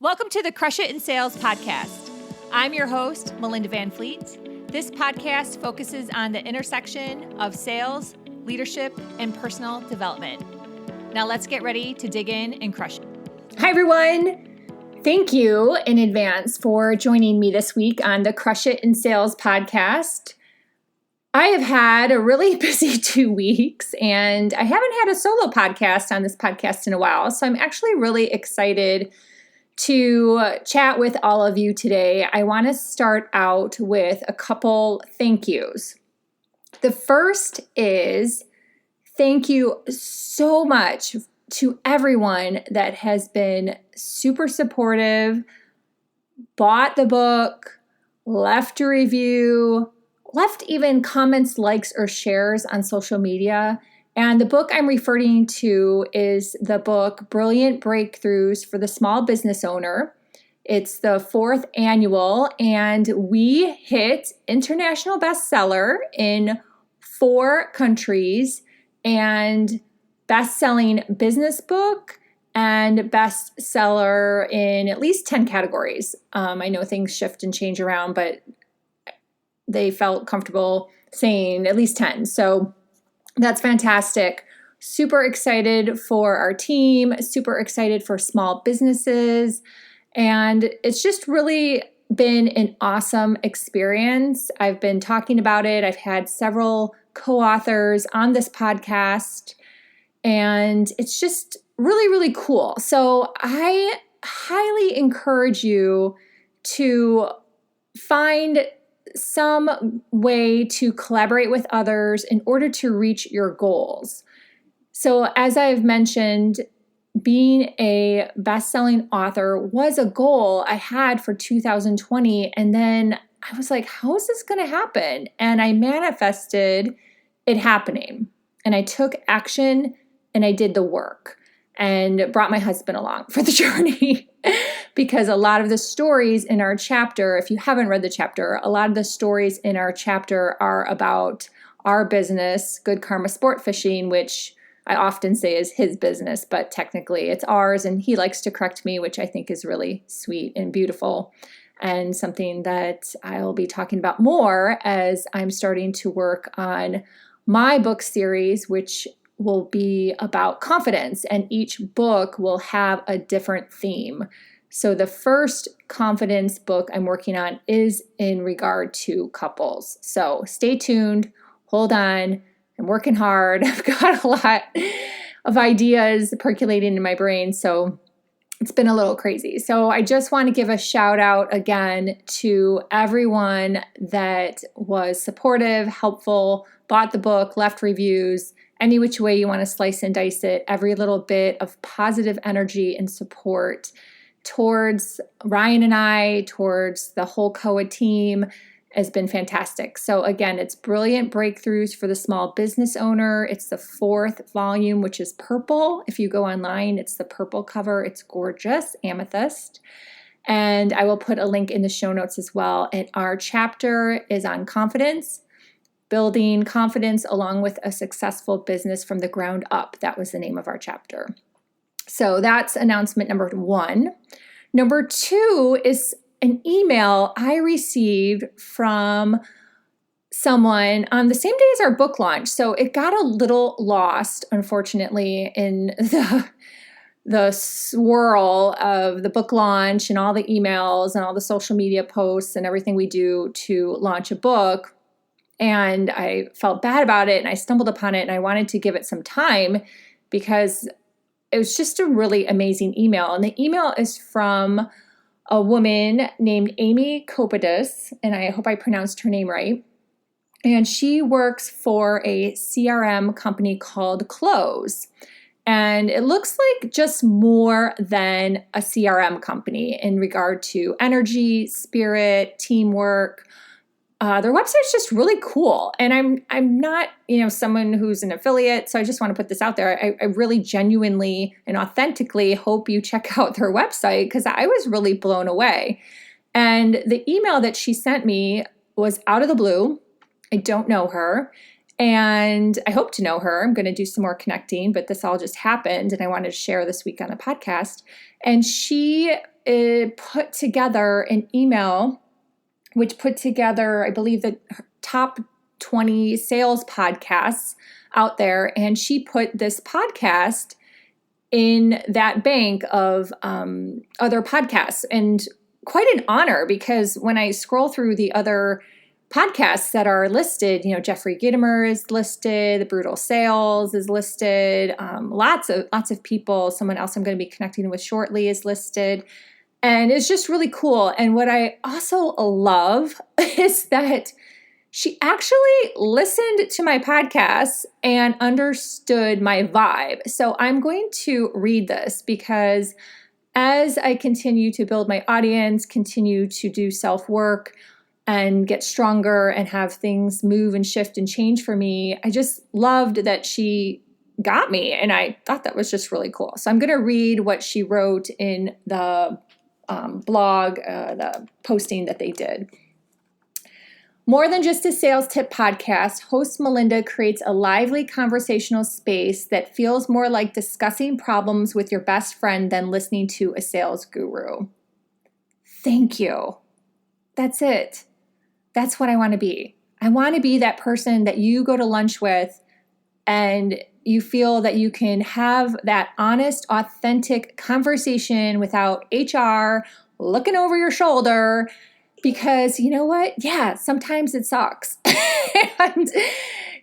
Welcome to the Crush It in Sales podcast. I'm your host, Melinda Van Fleet. This podcast focuses on the intersection of sales, leadership, and personal development. Now let's get ready to dig in and crush it. Hi, everyone. Thank you in advance for joining me this week on the Crush It in Sales podcast. I have had a really busy 2 weeks, and I haven't had a solo podcast on this podcast in a while, so I'm actually really excited to chat with all of you today. I want to start out with a couple thank yous. The first is thank you so much to everyone that has been super supportive, bought the book, left a review, left even comments, likes, or shares on social media. And the book I'm referring to is the book Brilliant Breakthroughs for the Small Business Owner. It's the 4th annual, and we hit international bestseller in 4 countries and best-selling business book and bestseller in at least 10 categories. I know things shift and change around, but they felt comfortable saying at least 10. So that's fantastic. Super excited for our team, super excited for small businesses. And it's just really been an awesome experience. I've been talking about it. I've had several co-authors on this podcast, and it's just really, really cool. So I highly encourage you to find some way to collaborate with others in order to reach your goals. So as I've mentioned, being a best-selling author was a goal I had for 2020. And then I was like, how is this going to happen? And I manifested it happening. And I took action and I did the work and brought my husband along for the journey. Because a lot of the stories in our chapter, if you haven't read the chapter, a lot of the stories in our chapter are about our business, Good Karma Sport Fishing, which I often say is his business, but technically it's ours. And he likes to correct me, which I think is really sweet and beautiful, and something that I'll be talking about more as I'm starting to work on my book series, which will be about confidence, and each book will have a different theme. So the first confidence book I'm working on is in regard to couples. So stay tuned, hold on, I'm working hard. I've got a lot of ideas percolating in my brain, so it's been a little crazy. So I just want to give a shout out again to everyone that was supportive, helpful, bought the book, left reviews, any which way you want to slice and dice it. Every little bit of positive energy and support towards Ryan and I, towards the whole COA team has been fantastic. So again, it's Brilliant Breakthroughs for the Small Business Owner. It's the 4th volume, which is purple. If you go online, it's the purple cover. It's gorgeous, amethyst. And I will put a link in the show notes as well. And our chapter is on confidence, building confidence along with a successful business from the ground up. That was the name of our chapter. So that's announcement number 1. Number 2 is an email I received from someone on the same day as our book launch. So it got a little lost, unfortunately, in the swirl of the book launch and all the emails and all the social media posts and everything we do to launch a book. And I felt bad about it, and I stumbled upon it, and I wanted to give it some time because it was just a really amazing email. And the email is from a woman named Amy Kopadis, and I hope I pronounced her name right. And she works for a CRM company called Close. And it looks like just more than a CRM company in regard to energy, spirit, teamwork. Their website's just really cool. And I'm not, someone who's an affiliate, so I just want to put this out there. I really genuinely and authentically hope you check out their website because I was really blown away. And the email that she sent me was out of the blue. I don't know her. And I hope to know her. I'm going to do some more connecting, but this all just happened and I wanted to share this week on a podcast. And she put together an email, which put together, I believe, the top 20 sales podcasts out there. And she put this podcast in that bank of other podcasts. And quite an honor, because when I scroll through the other podcasts that are listed, Jeffrey Gitomer is listed, The Brutal Sales is listed, lots of people. Someone else I'm going to be connecting with shortly is listed, and it's just really cool. And what I also love is that she actually listened to my podcasts and understood my vibe. So I'm going to read this because as I continue to build my audience, continue to do self-work, and get stronger and have things move and shift and change for me, I just loved that she got me. And I thought that was just really cool. So I'm going to read what she wrote in the blog, the posting that they did. More than just a sales tip podcast, host Melinda creates a lively conversational space that feels more like discussing problems with your best friend than listening to a sales guru. Thank you. That's it. That's what I want to be. I want to be that person that you go to lunch with and you feel that you can have that honest, authentic conversation without HR looking over your shoulder, because you know what? Yeah, sometimes it sucks. And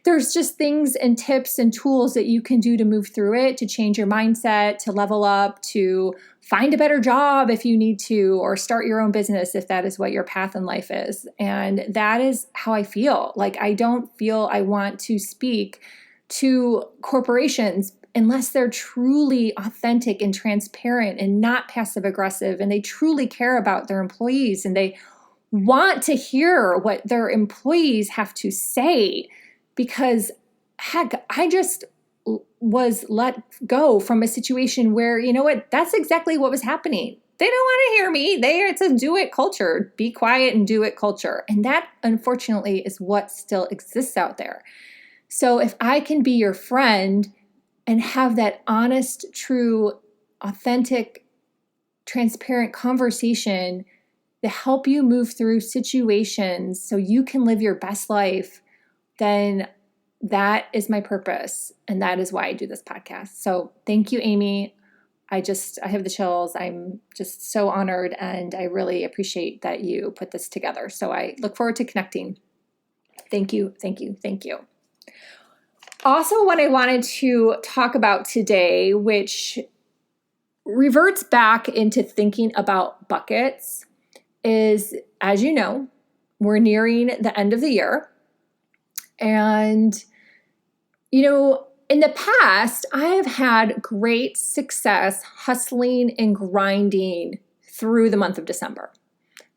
there's just things and tips and tools that you can do to move through it, to change your mindset, to level up, to find a better job if you need to, or start your own business if that is what your path in life is. And that is how I feel. Like, I don't feel I want to speak to corporations unless they're truly authentic and transparent and not passive aggressive, and they truly care about their employees and they want to hear what their employees have to say. Because heck, I just was let go from a situation where, you know what, that's exactly what was happening. They don't want to hear me. It's a do it culture, be quiet and do it culture. And that, unfortunately, is what still exists out there. So if I can be your friend and have that honest, true, authentic, transparent conversation to help you move through situations so you can live your best life, then that is my purpose. And that is why I do this podcast. So thank you, Amy. I have the chills. I'm just so honored, and I really appreciate that you put this together. So I look forward to connecting. Thank you, thank you, thank you. Also, what I wanted to talk about today, which reverts back into thinking about buckets, is, as you know, we're nearing the end of the year. And, in the past, I have had great success hustling and grinding through the month of December.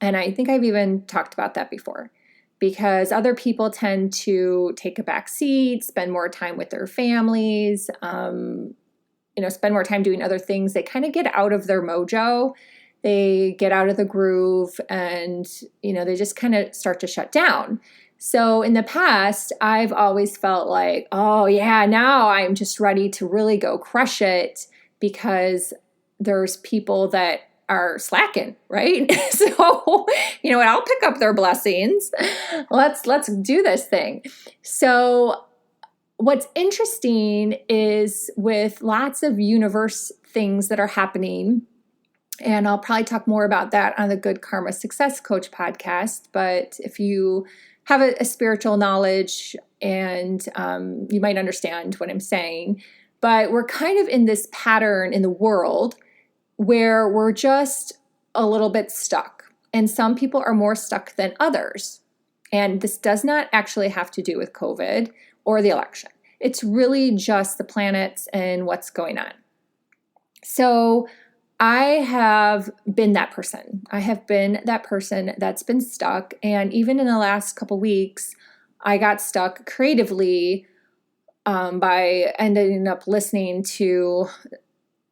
And I think I've even talked about that before, because other people tend to take a back seat, spend more time with their families, spend more time doing other things. They kind of get out of their mojo. They get out of the groove, and, they just kind of start to shut down. So in the past, I've always felt like, oh yeah, now I'm just ready to really go crush it, because there's people that are slacking, right? So, I'll pick up their blessings. Let's do this thing. So what's interesting is, with lots of universe things that are happening, and I'll probably talk more about that on the Good Karma Success Coach podcast, but if you have a spiritual knowledge, and you might understand what I'm saying, but we're kind of in this pattern in the world where we're just a little bit stuck. And some people are more stuck than others. And this does not actually have to do with COVID or the election. It's really just the planets and what's going on. So I have been that person. I have been that person that's been stuck. And even in the last couple weeks, I got stuck creatively by ending up listening to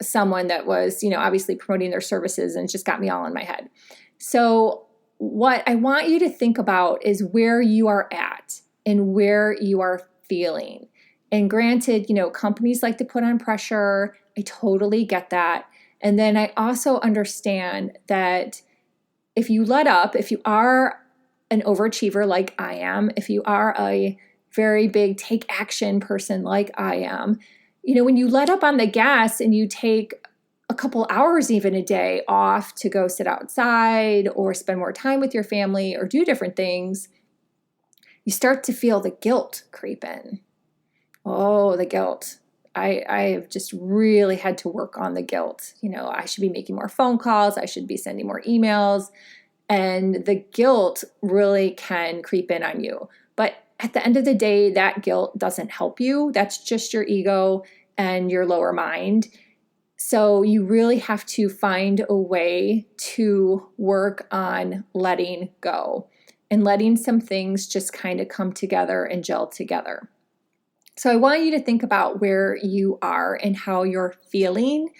someone that was, obviously promoting their services, and it just got me all in my head. So what I want you to think about is where you are at and where you are feeling. And granted, companies like to put on pressure. I totally get that. And then I also understand that if you let up, if you are an overachiever like I am, if you are a very big take action person like I am, when you let up on the gas and you take a couple hours even a day off to go sit outside or spend more time with your family or do different things, you start to feel the guilt creep in. Oh, the guilt. I've just really had to work on the guilt. I should be making more phone calls. I should be sending more emails. And the guilt really can creep in on you. But at the end of the day, that guilt doesn't help you. That's just your ego and your lower mind. So you really have to find a way to work on letting go and letting some things just kind of come together and gel together. So I want you to think about where you are and how you're feeling,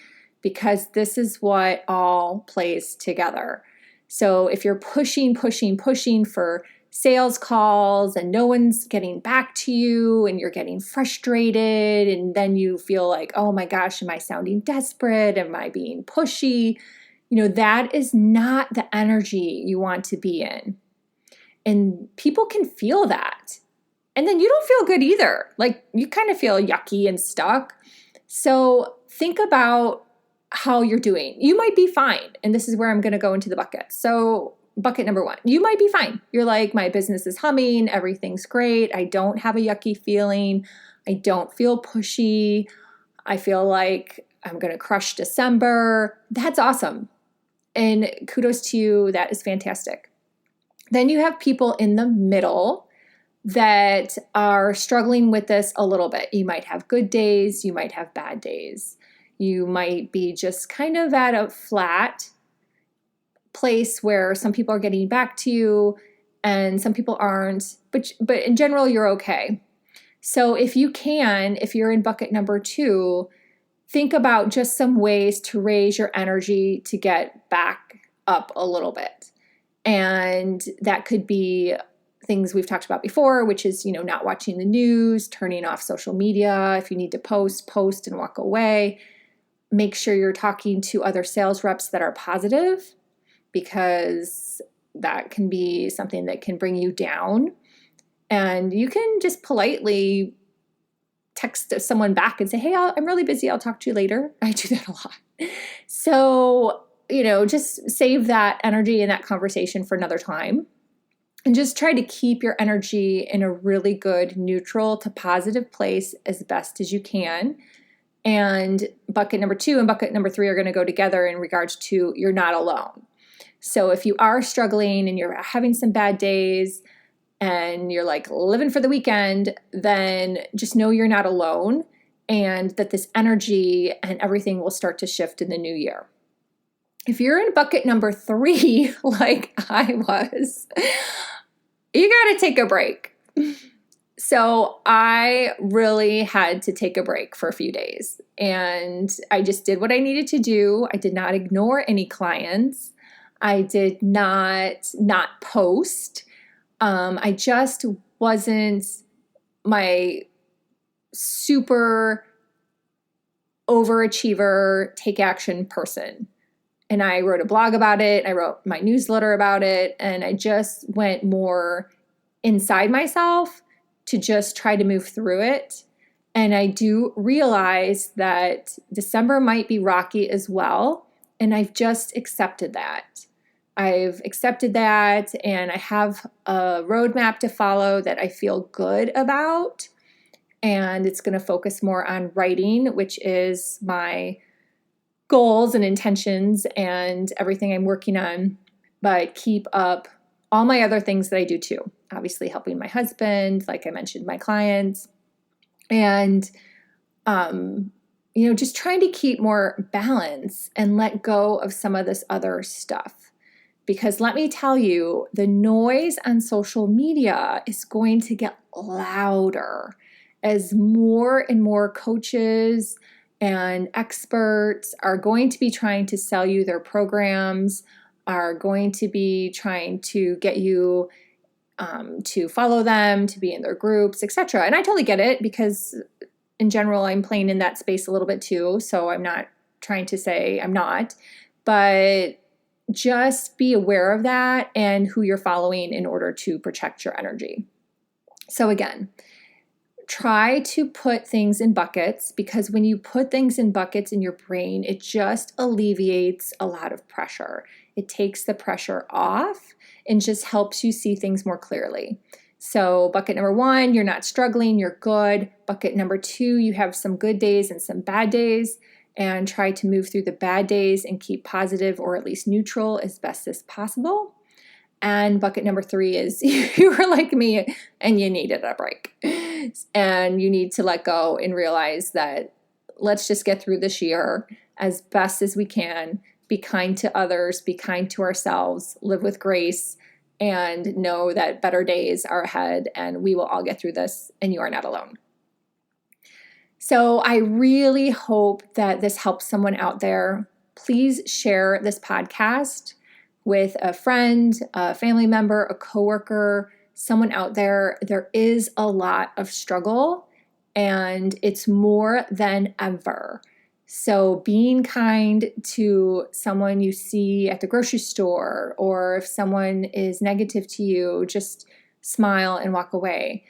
because this is what all plays together. So if you're pushing for sales calls and no one's getting back to you and you're getting frustrated and then you feel like, oh my gosh, am I sounding desperate? Am I being pushy? That is not the energy you want to be in. And people can feel that. And then you don't feel good either. Like you kind of feel yucky and stuck. So think about how you're doing. You might be fine. And this is where I'm going to go into the buckets. So bucket number 1, you might be fine. You're like, my business is humming. Everything's great. I don't have a yucky feeling. I don't feel pushy. I feel like I'm going to crush December. That's awesome. And kudos to you. That is fantastic. Then you have people in the middle that are struggling with this a little bit. You might have good days. You might have bad days. You might be just kind of at a flat place where some people are getting back to you and some people aren't, but in general, you're okay. So if you're in bucket number 2, think about just some ways to raise your energy to get back up a little bit. And that could be things we've talked about before, which is, not watching the news, turning off social media. If you need to post and walk away. Make sure you're talking to other sales reps that are positive, because that can be something that can bring you down. And you can just politely text someone back and say, hey, I'm really busy. I'll talk to you later. I do that a lot. So, just save that energy and that conversation for another time. And just try to keep your energy in a really good neutral to positive place as best as you can. And bucket number 2 and bucket number 3 are going to go together in regards to you're not alone. So if you are struggling and you're having some bad days and you're like living for the weekend, then just know you're not alone and that this energy and everything will start to shift in the new year. If you're in bucket number 3, like I was, you got to take a break. So I really had to take a break for a few days, and I just did what I needed to do. I did not ignore any clients. I did not post. I just wasn't my super overachiever, take action person. And I wrote a blog about it. I wrote my newsletter about it. And I just went more inside myself to just try to move through it. And I do realize that December might be rocky as well. And I've just accepted that. I've accepted that, and I have a roadmap to follow that I feel good about. And it's going to focus more on writing, which is my goals and intentions and everything I'm working on, but keep up all my other things that I do too. Obviously helping my husband, like I mentioned, my clients, and, just trying to keep more balance and let go of some of this other stuff. Because let me tell you, the noise on social media is going to get louder as more and more coaches and experts are going to be trying to sell you their programs, are going to be trying to get you to follow them, to be in their groups, etc. And I totally get it, because in general, I'm playing in that space a little bit too. So I'm not trying to say I'm not, but just be aware of that and who you're following in order to protect your energy. So again, try to put things in buckets, because when you put things in buckets in your brain, it just alleviates a lot of pressure. It takes the pressure off and just helps you see things more clearly. So bucket number 1, you're not struggling, you're good. Bucket number 2, you have some good days and some bad days, and try to move through the bad days and keep positive or at least neutral as best as possible. And bucket number 3 is you were like me and you needed a break. And you need to let go and realize that let's just get through this year as best as we can. Be kind to others, be kind to ourselves, live with grace, and know that better days are ahead and we will all get through this and you are not alone. So I really hope that this helps someone out there. Please share this podcast with a friend, a family member, a coworker, someone out there. There is a lot of struggle and it's more than ever. So being kind to someone you see at the grocery store, or if someone is negative to you, just smile and walk away.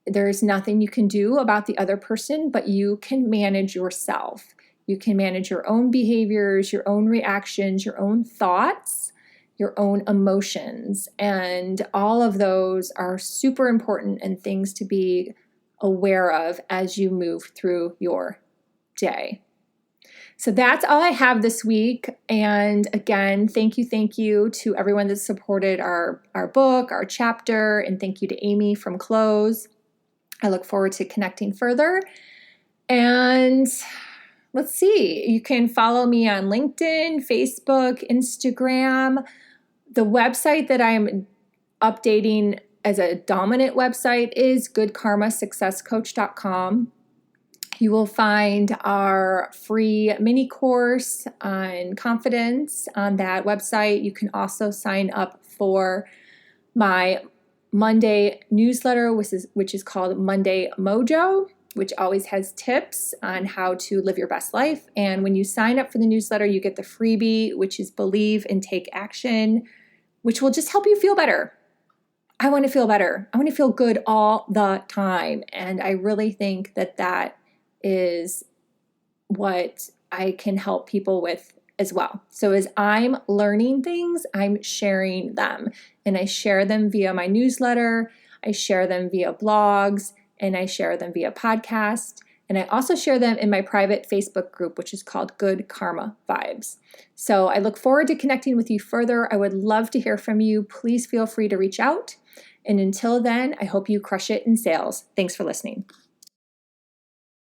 There's nothing you can do about the other person, but you can manage yourself. You can manage your own behaviors, your own reactions, your own thoughts, your own emotions. And all of those are super important and things to be aware of as you move through your day. So that's all I have this week. And again, thank you to everyone that supported our book, our chapter, and thank you to Amy from Close. I look forward to connecting further. And let's see, you can follow me on LinkedIn, Facebook, Instagram. The website that I'm updating as a dominant website is goodkarmasuccesscoach.com. You will find our free mini course on confidence on that website. You can also sign up for my Monday newsletter, which is called Monday Mojo, which always has tips on how to live your best life. And when you sign up for the newsletter, you get the freebie, which is Believe and Take Action, which will just help you feel better. I want to feel better. I want to feel good all the time. And I really think that is what I can help people with as well. So as I'm learning things, I'm sharing them. And I share them via my newsletter, I share them via blogs, and I share them via podcast. And I also share them in my private Facebook group, which is called Good Karma Vibes. So I look forward to connecting with you further. I would love to hear from you. Please feel free to reach out. And until then, I hope you crush it in sales. Thanks for listening.